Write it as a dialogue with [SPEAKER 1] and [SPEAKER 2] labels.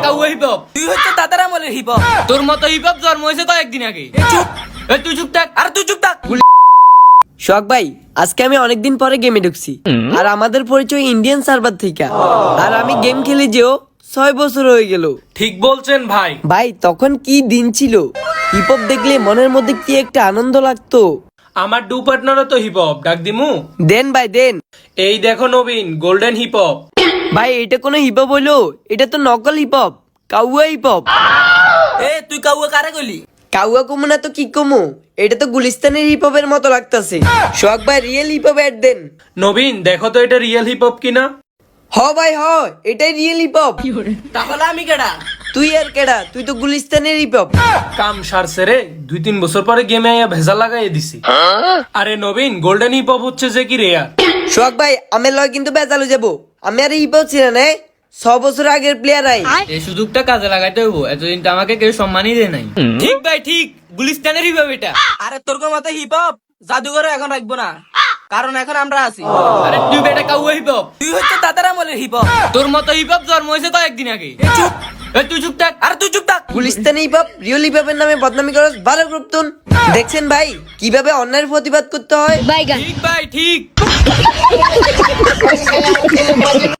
[SPEAKER 1] কাউয়া hip hop.
[SPEAKER 2] তুই হচ্ছে দাদার আমলের হিপ হপ।
[SPEAKER 1] তোর মতো হিপ হপ জন্ম হয়েছে তো একদিন আগে।
[SPEAKER 2] চুপ।
[SPEAKER 1] তুই চুপ থাক।
[SPEAKER 2] আর তুই চুপ থাক।
[SPEAKER 3] শখ ভাই, আজকে আমি অনেকদিন পরে গেমে ঢুকছি আর আমাদের পরিচয় ইন্ডিয়ান সার্ভার থেকে। আর আমি গেম খেলি যেও 6 বছর হয়ে গেল।
[SPEAKER 4] ঠিক বলছেন ভাই।
[SPEAKER 3] ভাই তখন কি দিন ছিল, হিপ হপ দেখলে মনের মধ্যে কি একটা আনন্দ লাগতো।
[SPEAKER 4] আমার ডু পার্টনারও তো হিপ হপ, ডাক দিমু?
[SPEAKER 3] দেন ভাই দেন।
[SPEAKER 4] এই দেখো নবীন, গোল্ডেন হিপ হপ।
[SPEAKER 3] ভাই এটা কোনো হিপ হপ হইলো? এটা তো নকল হিপ হপ, কাউয়া হিপ হপ।
[SPEAKER 2] তুই কাউয়া কারে কইলি?
[SPEAKER 3] কাউয়া কমু না তো কি কমু, এটা তো গুলিস্তানের হিপ হপের মতো লাগতাছে। শখ ভাই রিয়েল হিপ হপ অ্যাড দেন।
[SPEAKER 4] নবীন দেখো তো এটা রিয়েল হিপ হপ কিনা।
[SPEAKER 3] হ ভাই হ, এটাই রিয়েল হিপ হপ।
[SPEAKER 2] তাহলে আমি কেডা?
[SPEAKER 3] তুই আর কেডা? তুই তো গুলিস্তানের হিপ হপ।
[SPEAKER 4] কাম সারছে রে, 2-3 বছর পরে গেমে আইয়া ভেজা লাগাই দিছি। আরে নবীন, গোল্ডেন হিপ হপ হচ্ছে যে কি রেয়ার।
[SPEAKER 3] শখ ভাই আমি লয় কিন্তু বেজালো যাবো। আমি আর হিপ হপ ছিল না, 6 বছর আগের প্লেয়ার আই।
[SPEAKER 1] এই সুযোগটা কাজে লাগাইতে হইব, এতদিন তো আমাকে কেউ সম্মানই দেয় নাই। ঠিক ভাই ঠিক, গুলিস্তানের হিপ হপ এটা।
[SPEAKER 2] আরে তোর মতো হিপ হপ জাদুঘরে এখন রাখবো না, কারণ এখন আমরা আছি।
[SPEAKER 1] আরে তুই বেটা কাউয়া হিপ হপ।
[SPEAKER 2] তুই হচ্ছে দাদার আমলের হিপ হপ।
[SPEAKER 1] তোর মতো হিপ হপ জন্ম হয়েছে তো একদিন আগে।
[SPEAKER 2] চুপ।
[SPEAKER 1] তুই চুপ থাক।
[SPEAKER 2] আর তুই চুপ থাক।
[SPEAKER 3] Gulistan hip hop real hip হপের নামে বদনামি করস, ভালো গ্রুপ তুন। দেখছেন ভাই কিভাবে অন্যায়ের প্রতিবাদ করতে হয়।
[SPEAKER 1] ঠিক ভাই ঠিক।